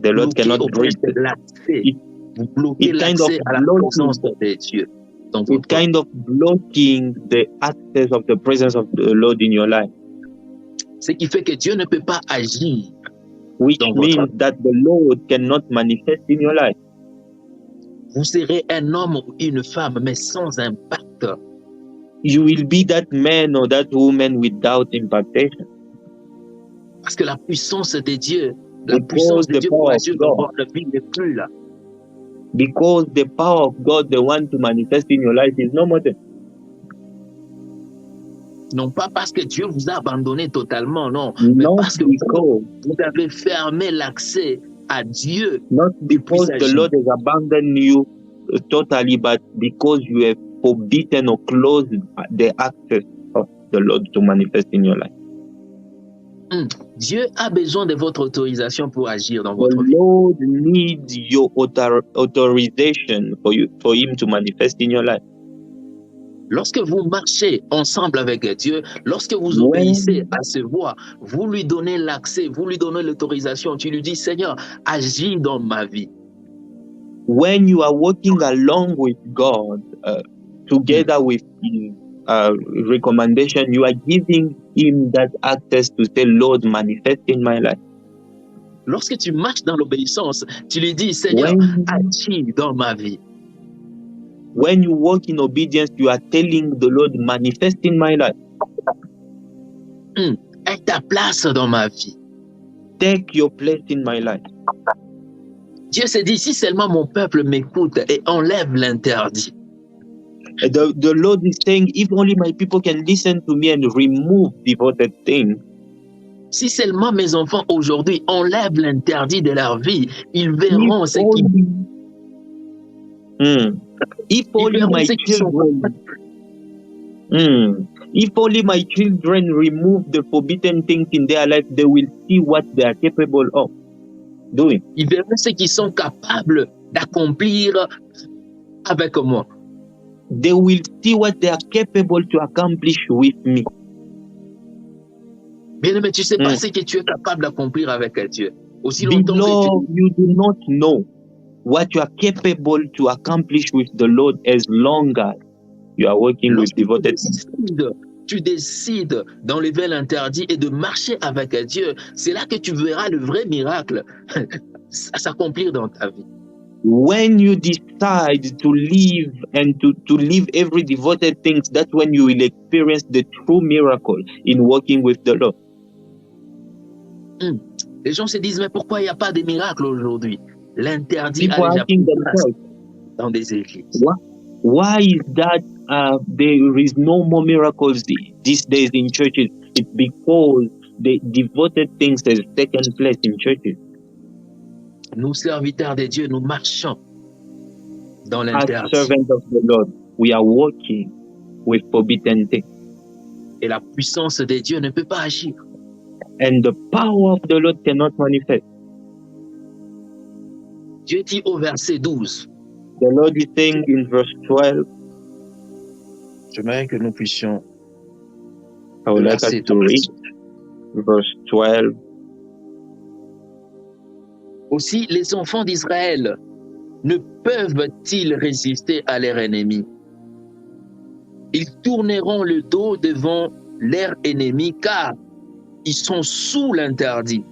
the Lord cannot breathe. Vous bloquez l'accès à la présence de Dieu. It's kind of blocking the access of the presence of the Lord in your life. Ce qui fait que Dieu ne peut pas agir. Which means that the Lord cannot manifest in your life. Vous serez un homme ou une femme, mais sans impact. You will be that man or that woman without impactation. Parce que la puissance de Dieu, la puissance de Dieu pour agir dans votre vie n'est plus là. Because the power of God, the one to manifest in your life, is no more there. Non pas parce que Dieu vous a abandonné totalement, non. Mais parce que vous avez fermé l'accès à Dieu. Not because the Lord has abandoned you totally, but because you have forbidden or closed the access of the Lord to manifest in your life. Dieu a besoin de votre autorisation pour agir dans votre vie. The Lord needs your authorization for Him to manifest in your life. Lorsque vous marchez ensemble avec Dieu, lorsque vous obéissez à ses voix, vous lui donnez l'accès, vous lui donnez l'autorisation. Tu lui dis, Seigneur, agis dans ma vie. When you are walking along with God, together with His recommendation, you are giving Him that access to say, Lord, manifest in my life. Lorsque tu marches dans l'obéissance, tu lui dis, Seigneur, agis dans ma vie. When you walk in obedience, you are telling the Lord, manifest in my life. Aie ta place dans ma vie. Take your place in my life. Dieu s'est dit, si seulement mon peuple m'écoute et enlève l'interdit. The Lord is saying, if only my people can listen to me and remove devoted things. Si seulement mes enfants aujourd'hui enlèvent l'interdit de leur vie, ils verront ce qui... If only my children, if only my children remove the forbidden things in their life, they will see what they are capable of doing. Ils verront ce qu'ils sont capables d'accomplir avec moi. They will see what they are capable to accomplish with me. Bien-aimé, tu sais pas ce que tu es capable d'accomplir avec Dieu. Aussi longtemps que you do not know what you are capable to accomplish with the Lord as long as you are working with devoted. Tu décides d'enlever l'interdit et de marcher avec Dieu. C'est là que tu verras le vrai miracle s'accomplir dans ta vie. When you decide to live and to live every devoted thing, that's when you will experience the true miracle in working with the Lord. Les gens se disent, mais pourquoi il n'y a pas de miracle aujourd'hui? L'interdit a déjà pris place dans des églises. Why is that there is no more miracles these days in churches? It's because the devoted things has taken place in churches. Nous, serviteurs de Dieu, nous marchons dans l'interdit. As servants of the Lord, we are walking with forbidden things. Et la puissance de Dieu ne peut pas agir. And the power of the Lord cannot manifest. Dieu dit au verset 12. The Lord is saying in verse 12. J'aimerais que nous puissions. I would like us to read verse 12. Aussi, les enfants d'Israël ne peuvent-ils résister à leur ennemi? Ils tourneront le dos devant leur ennemi car ils sont sous l'interdit.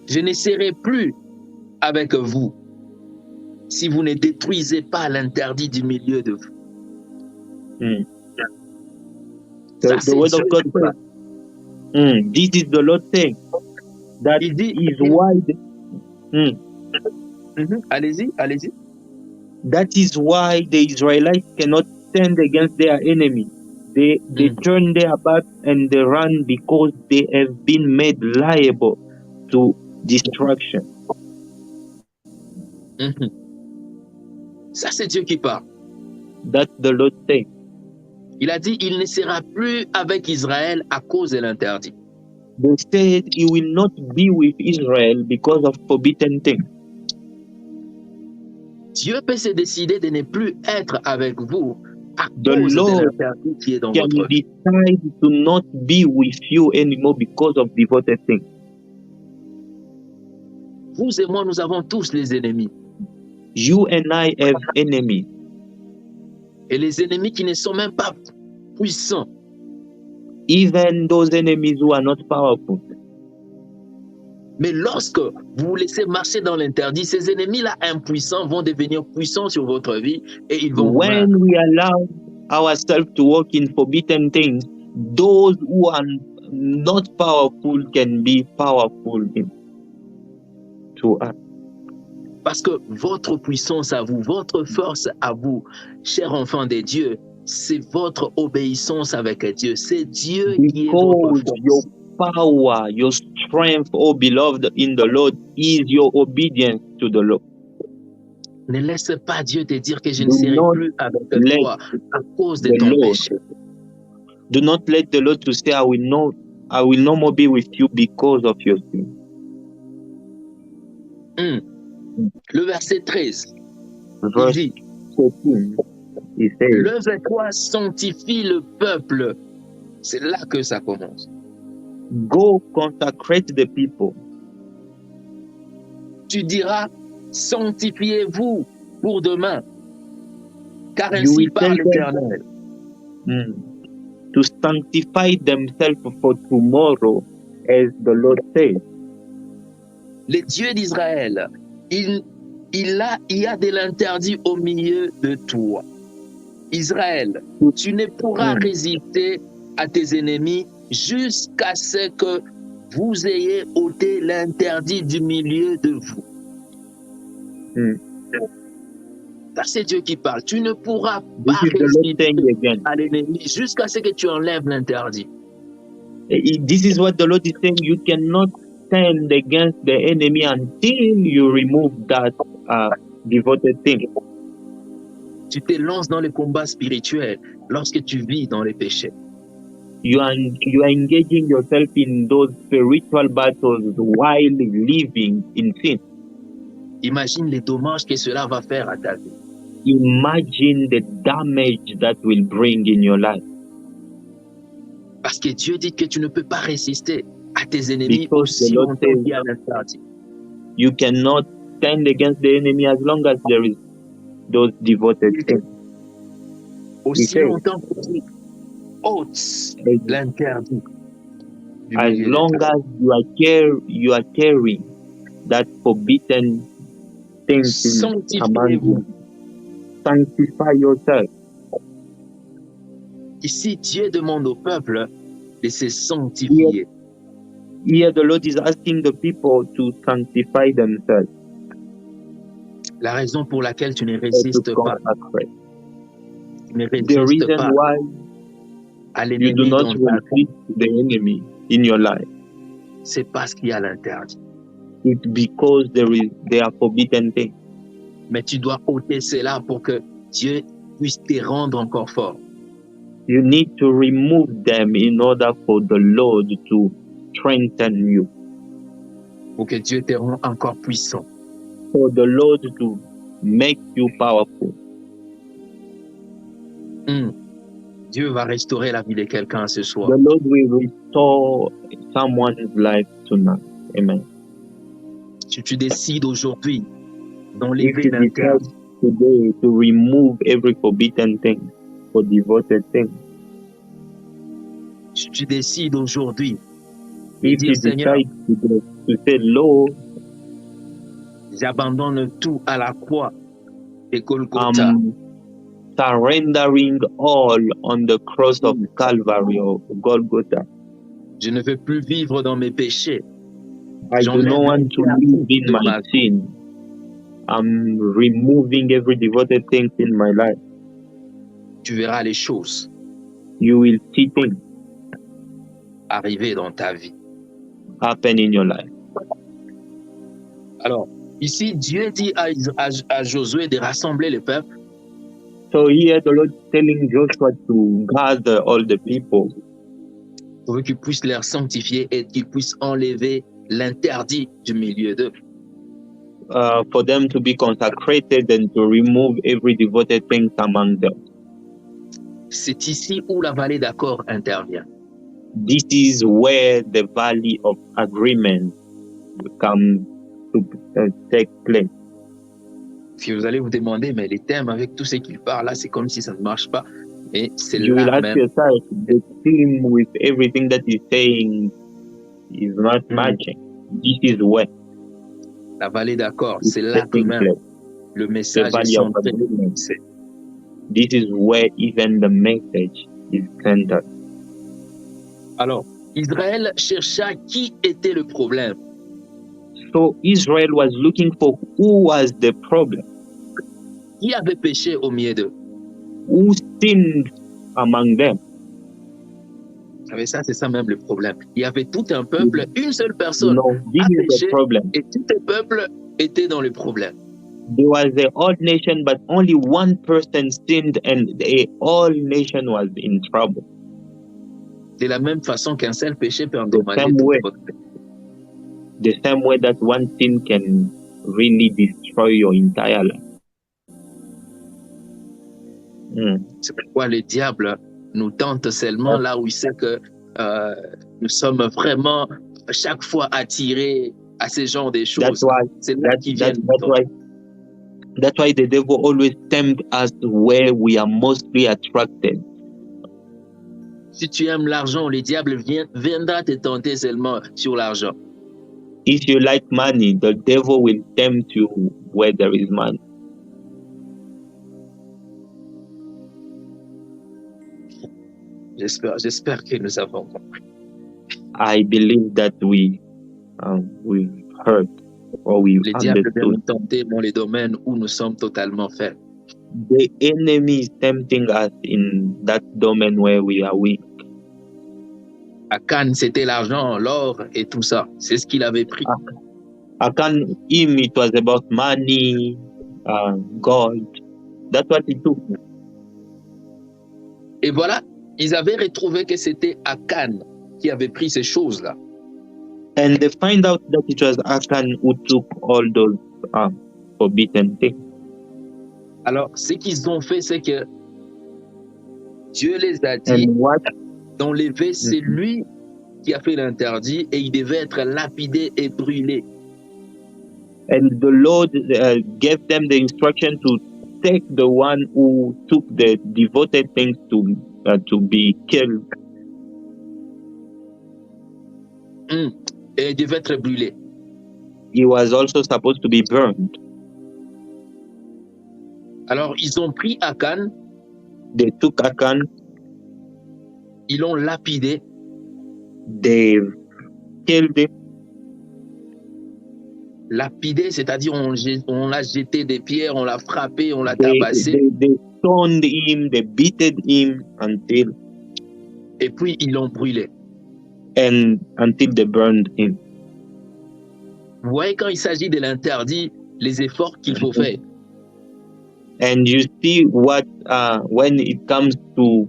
Je ne serai plus avec vous si vous ne détruisez pas l'interdit du milieu de vous. The word of God. This is the Lord saying that is why. Allez-y, allez-y. That is why the Israelites cannot stand against their enemy. They turn their back and they run because they have been made liable to destruction. Ça, c'est Dieu qui parle. That's the Lord saying. Il a dit, il ne sera plus avec Israël à cause de l'interdit. They said he will not be with Israel because of forbidden things. Dieu peut se décider de ne plus être avec vous à The cause Lord de l'interdit qui est dans can votre vie. decide to not be with you anymore because of devoted things. Vous et moi, nous avons tous les ennemis. You and I have enemies. Et les ennemis qui ne sont même pas puissants. Even those enemies who are not powerful. Mais lorsque vous vous laissez marcher dans l'interdit, ces ennemis-là impuissants vont devenir puissants sur votre vie et ils vont vous When vaincre. we allow ourselves to walk in forbidden things, those who are not powerful can be powerful to us. Parce que votre puissance à vous, votre force à vous, chers enfants de Dieu, c'est votre obéissance avec Dieu. C'est Dieu qui est votre Because force. your power, your strength, oh beloved, in the Lord is your obedience to the Lord. Ne laisse pas Dieu te dire que je ne Do serai not plus avec let toi à cause de the ton Lord, péché. do not let the Lord to say, I will no more be with you because of your sin. Le verset 13, il Verse dit, 14, he says, lève-toi, sanctifie le peuple. C'est là que ça commence. go consecrate the people. Tu diras, sanctifiez-vous pour demain, car You ainsi will parle tell them l'Éternel. to sanctify themselves for tomorrow, as the Lord says. Les dieux d'Israël, il y a de l'interdit au milieu de toi. Israël, tu ne pourras résister à tes ennemis jusqu'à ce que vous ayez ôté l'interdit du milieu de vous. Ça, c'est Dieu qui parle. Tu ne pourras pas résister à l'ennemi jusqu'à ce que tu enlèves l'interdit. This is what the Lord is saying. You cannot stand against the enemy until you remove that devoted thing. Tu te lances dans le combat spirituel lorsque tu vis dans les péchés. You are engaging yourself in those spiritual battles while living in sin. Imagine les dommages que cela va faire à ta vie. Imagine the damage that will bring in your life. Parce que Dieu dit que tu ne peux pas résister à tes ennemis Because aussi longtemps qu'il y a l'interdit. You cannot stand against the enemy as long as there is those devoted things. Aussi longtemps que tu ôtes l'interdit. As long as you are carrying that forbidden things among you, sanctify yourself. Ici, Dieu demande au peuple de se sanctifier. Here the Lord is asking the people to sanctify themselves. La raison pour laquelle tu ne résistes pas. Tu ne the résistes reason pas why à you l'ennemi do not dans ta vie, resist the enemy in your life. c'est parce qu'il y a l'interdit. It's because they are forbidden things. Mais tu dois ôter cela pour que Dieu puisse te rendre encore fort. You need to remove them in order for the Lord to strengthen you. Pour que Dieu te rende encore puissant. For the Lord to make you powerful. Dieu va restaurer la vie de quelqu'un ce soir. The Lord will restore someone's life tonight. Amen. Si tu décides aujourd'hui d'enlever If you l'interdit, decide today to remove every forbidden thing for devoted things, si tu décides aujourd'hui de if dire you Seigneur, decide today to say, Lord, j'abandonne tout à la croix de Golgotha. Surrendering all on the cross of Calvary or Golgotha. Je ne veux plus vivre dans mes péchés. I do not want to live in my sin. I'm removing every devoted thing in my life. Tu verras les choses You will see things arriver dans ta vie. happen in your life. Alors, ici, Dieu dit à Josué de rassembler le peuple. So here the Lord is telling Joshua to gather all the people. Pour qu'il puisse les sanctifier et qu'il puisse enlever l'interdit du milieu d'eux. For them to be consecrated and to remove every devoted thing among them. C'est ici où la vallée d'accord intervient. This is where the valley of agreement comes to take place. Si vous allez vous demander, mais les thèmes avec tout ce qu'il parle là, c'est comme si ça ne marche pas. Et c'est You will là ask même. yourself, the theme with everything that he's saying is not matching. This is where La vallée d'accord, c'est là que même le message est centré. This is where even the message is centered. Alors, Israël chercha qui était le problème. So Israel was looking for who was the problem. Qui avait péché au milieu d'eux? Who sinned among them? Mais ça, c'est ça même le problème. Il y avait tout un peuple, une seule personne No, this a is the péché problem. et tout le peuple était dans le problème. There was a whole nation, but only one person sinned, and the whole nation was in trouble. De la même façon qu'un seul péché peut The endommager same tout way, votre péché. the same way that one sin can really destroy your entire life. C'est pourquoi le diable nous tente seulement là où il sait que nous sommes vraiment chaque fois attirés à ce genre de choses. C'est là qu'il vient nous tenter. That's why the devil always tempts us where we are mostly attracted. Si tu aimes l'argent, le diable viendra te tenter seulement sur l'argent. If you like money, the devil will tempt you where there is money. J'espère que nous avons compris. I believe that we've heard or we've Le diable vient nous understood. tenter dans les domaines où nous sommes totalement faibles. The enemy is tempting us in that domain where we are weak. Akan, c'était l'argent, l'or et tout ça. C'est ce qu'il avait pris. Akan, him, it was about money, gold. That's what he took. Et voilà, ils avaient retrouvé que c'était Akan qui avait pris ces choses-là. And they find out that it was Akan who took all those forbidden things. Alors, ce qu'ils ont fait, c'est que Dieu les a dit d'enlever, c'est lui qui a fait l'interdit et il devait être lapidé et brûlé. And the Lord gave them the instruction to take the one who took the devoted things to be killed. Et il devait être brûlé. He was also supposed to be burned. Alors, ils ont pris Akan. They took Akan. Ils l'ont lapidé. They killed him. Lapidé, c'est-à-dire on l'a jeté des pierres, on l'a frappé, on l'a tabassé. They stoned him, they beated him until. Et puis ils l'ont brûlé. And until they burned him. Vous voyez, quand il s'agit de l'interdit, les efforts qu'il faut faire. And you see what when it comes to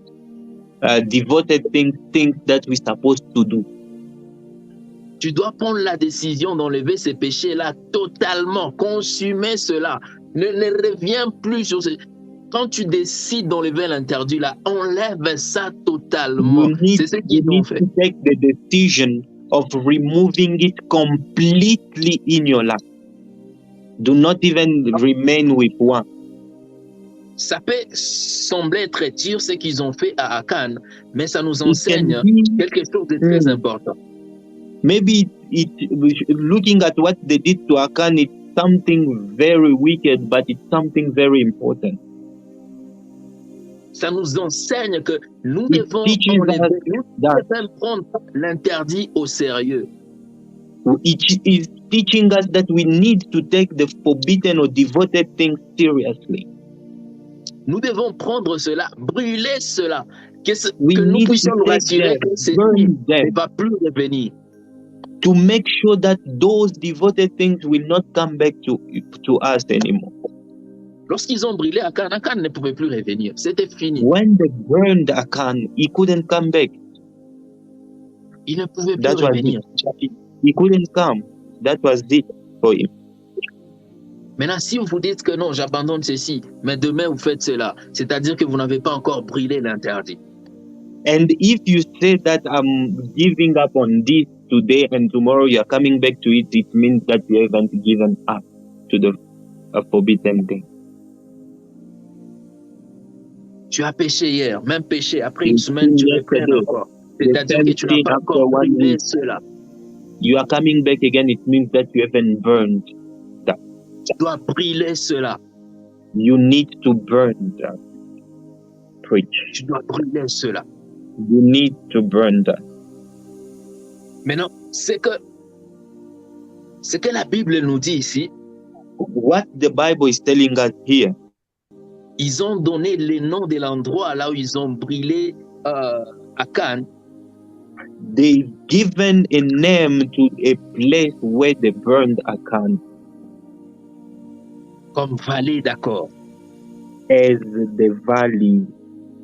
devoted things that we're supposed to do. Tu dois prendre la décision d'enlever ces péchés-là totalement, consumer cela. Ne reviens plus sur ce... Quand tu décides d'enlever l'interdit là, enlève ça totalement. C'est ce qu'ils ont fait. You need to take the decision of removing it completely in your life. Do not even remain with one. Ça peut sembler très dur ce qu'ils ont fait à Akan, mais ça nous enseigne quelque chose de très important. Maybe looking at what they did to Akan, it's something very wicked, but it's something very important. Ça nous enseigne que nous devons prendre l'interdit au sérieux. It is teaching us that we need to take the forbidden or devoted things seriously. Nous devons prendre cela, brûler cela, que nous puissions nous rassurer que ce ne va plus revenir. To make sure that those devoted things will not come back to us anymore. Lorsqu'ils ont brûlé Akan, Akan ne pouvait plus revenir. C'était fini. When they burned Akan, he couldn't come back. Il ne pouvait plus revenir. He couldn't come. That was it for him. Maintenant, si vous vous dites que non, j'abandonne ceci, mais demain vous faites cela, c'est-à-dire que vous n'avez pas encore brûlé l'interdit. And if you say that I'm giving up on this today and tomorrow you're coming back to it, it means that you haven't given up to the forbidden thing. Tu as péché hier, même péché, après une semaine, tu reprends encore. C'est-à-dire que tu n'as pas encore brûlé cela. You are coming back again, it means that you haven't burned that. Tu dois brûler cela. You need to burn that. Preach. Tu dois brûler cela. You need to burn that. Maintenant, c'est que la Bible nous dit ici. What the Bible is telling us here. Ils ont donné les noms de l'endroit là où ils ont brûlé Akan. they've given a name to a place where they burned Akan comme vallée d'accord. as the valley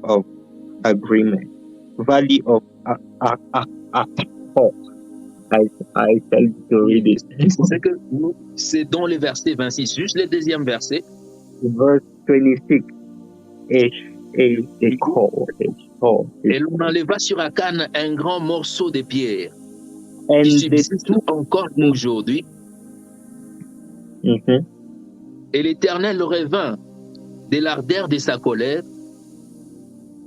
of agreement, valley of I tell you to read it. C'est dans le verset 26, juste le deuxième verset. Verse 26. Et l'on enleva sur Akan un grand morceau de pierre qui subsiste encore aujourd'hui. Et l'Éternel revint de l'ardeur de sa colère.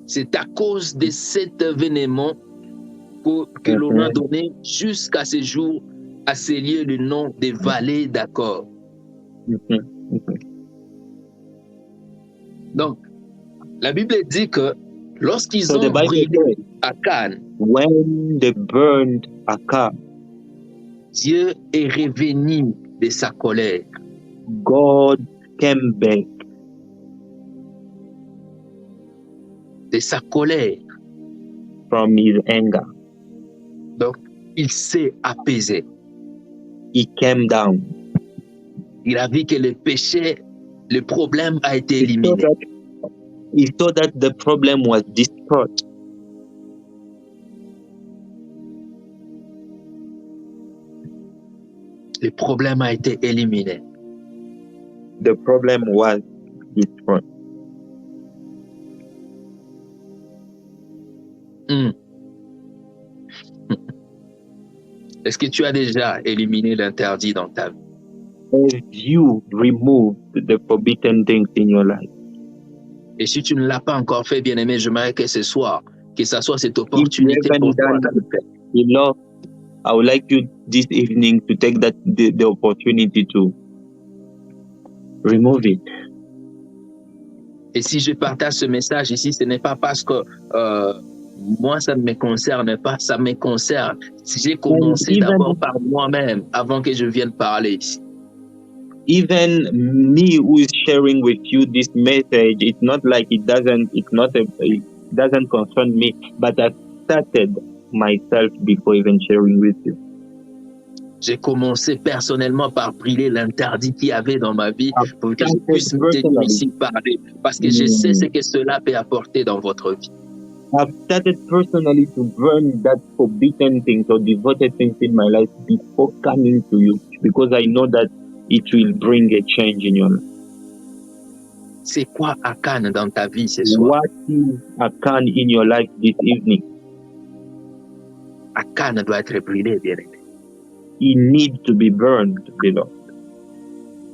C'est à cause de cet événement que l'on a donné jusqu'à ce jour à ces lieux le nom des vallées d'accord. Donc, la Bible dit que lorsqu'ils ont brûlé Akan, when they burned Akan, Dieu est revenu de sa colère. God came back de sa colère. From his anger. Donc, il s'est apaisé. He came down. Il a vu que le péché, le problème a été éliminé. He saw that the problem was destroyed. Le problème a été éliminé. The problem was destroyed. Est-ce que tu as déjà éliminé l'interdit dans ta vie? Have you removed the forbidden things in your life? Et si tu ne l'as pas encore fait, bien-aimé, j'aimerais que ce soir, que ça soit cette opportunité pour toi de le faire. Beloved, I would like you this evening to take the opportunity to remove it. Et si je partage ce message ici, ce n'est pas parce que moi, ça ne me concerne pas, ça me concerne. Si j'ai commencé d'abord par moi-même avant que je vienne parler ici. Even me who is sharing with you this message, it's not like it doesn't concern me, but I started myself before even sharing with you. J'ai commencé personnellement par brûler l'interdit qu'il y avait dans ma vie pour que je puisse me tenir ici parler, parce que je sais ce que cela peut apporter dans votre vie. I've started personally to burn that forbidden things or devoted things in my life before coming to you, because I know that it will bring a change in your life. C'est quoi Akan dans ta vie ce soir? What is Akan in your life this evening? Akan doit être brûlé, bien-aimé. He needs to be burned, beloved.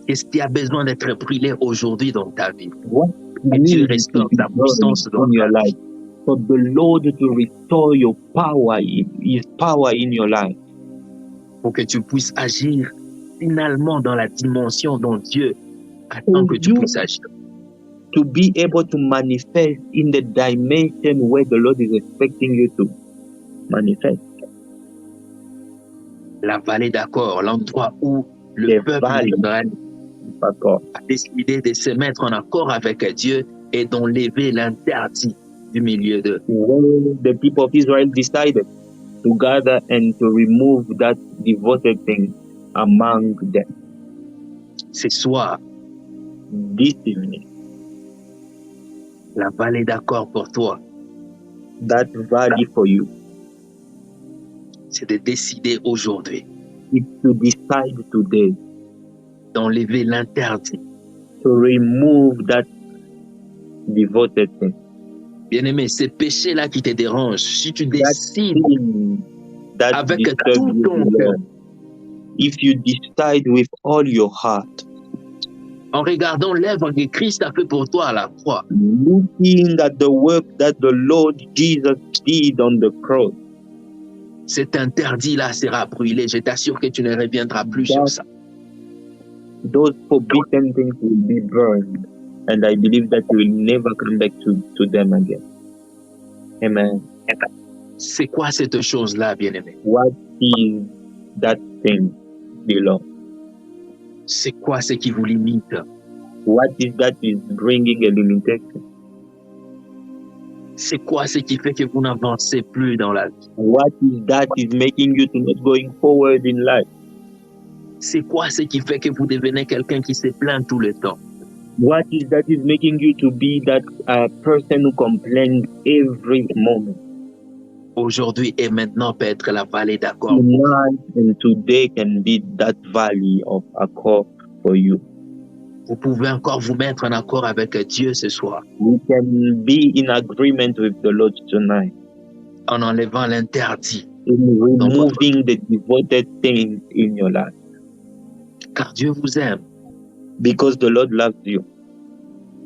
Qu'est-ce qui a besoin d'être brûlé aujourd'hui dans ta vie? What Dieu restaure ta puissance dans your life. For the Lord to restore your power, His power in your life. Pour que tu puisses agir finalement dans la dimension dont Dieu attend que tu puisses agir. To be able to manifest in the dimension where the Lord is expecting you to manifest. La vallée d'accord, l'endroit où le peuple d'Israël a décidé de se mettre en accord avec Dieu et d'enlever l'interdit du milieu d'eux. The people of Israel decided to gather and to remove that devoted thing among them. Ce soir, this evening, la vallée d'accord pour toi, that valley for you, c'est de décider aujourd'hui, it's to decide today, d'enlever l'interdit, to remove that devoted thing. Bien-aimé, ces péchés-là qui te dérangent, si tu décides avec tout ton cœur, if you decide with all your heart, en regardant l'œuvre que Christ a fait pour toi à la croix, looking at the work that the Lord Jesus did on the cross, cet interdit-là sera brûlé. Je t'assure que tu ne reviendras plus sur ça. Those forbidden things will be burned, and I believe that you will never come back to them again. Amen. C'est quoi cette chose-là, bien-aimé? What is that thing, beloved? C'est quoi ce qui vous limite? What is that is bringing a limitation? C'est quoi ce qui fait que vous n'avancez plus dans la vie? What is that is making you to not going forward in life? C'est quoi ce qui fait que vous devenez quelqu'un qui se plaint tout le temps? What is that is making you to be that person who complains every moment? Aujourd'hui et maintenant peut être la vallée d'accord. Tonight and today can be that valley of accord for you. Vous pouvez encore vous mettre en accord avec Dieu ce soir. We can be in agreement with the Lord tonight. En enlevant l'interdit. In removing the devoted things in your life. Car Dieu vous aime. Because the Lord loves you.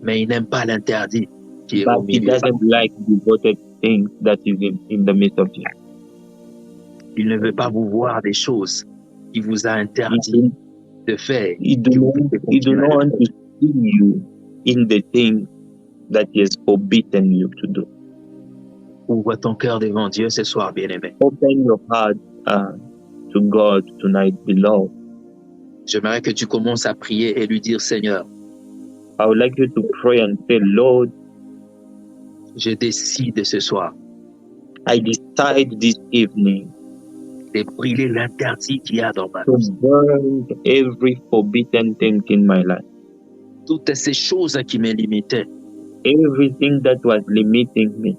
Mais il n'aime pas l'interdit qui est But au he milieu. doesn't like devoted things that is in the midst of you. Il ne veut pas vous voir des choses qu'il vous a interdit de faire. He do not want to see you in the things that he has forbidden you to do. Ouvre ton cœur devant Dieu ce soir, bien-aimé. Open your heart to God tonight, beloved. J'aimerais que tu commences à prier et lui dire, Seigneur, I would like you to pray and say, Lord, je décide ce soir I decide this evening de brûler l'interdit qu'il y a dans ma to vie. burn every forbidden thing in my life. Toutes ces choses qui me limitaient, Everything that was limiting me.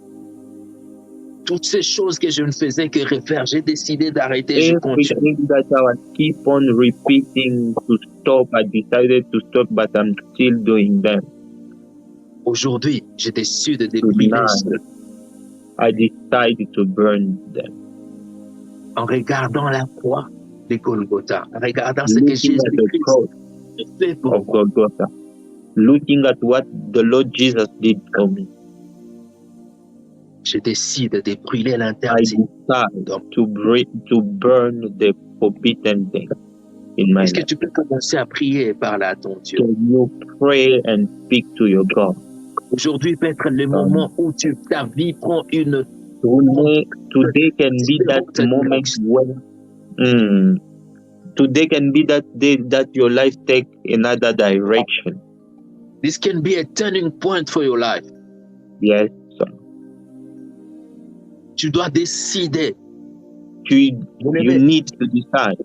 toutes ces choses que je ne faisais que refaire, j'ai décidé d'arrêter, je continue. Everything that I was keep on repeating to stop, I decided to stop, but I'm still doing them. Aujourd'hui, je décide de brûler Tonight, I decided to burn them. en regardant la croix de Golgotha, en regardant ce que Looking at the Jésus-Christ cross a fait pour of moi. Golgotha, looking at what the Lord Jesus did for me, Je décide de brûler I l'interdit. decide to burn the forbidden thing in my Est-ce que life. tu peux commencer à prier et parler à ton Dieu? Can you pray and speak to your God? Aujourd'hui peut être le moment où ta vie prend une... Today can be that moment when today can be that day that your life take another direction. This can be a turning point for your life. Yes, sir. Tu dois décider. You need to decide.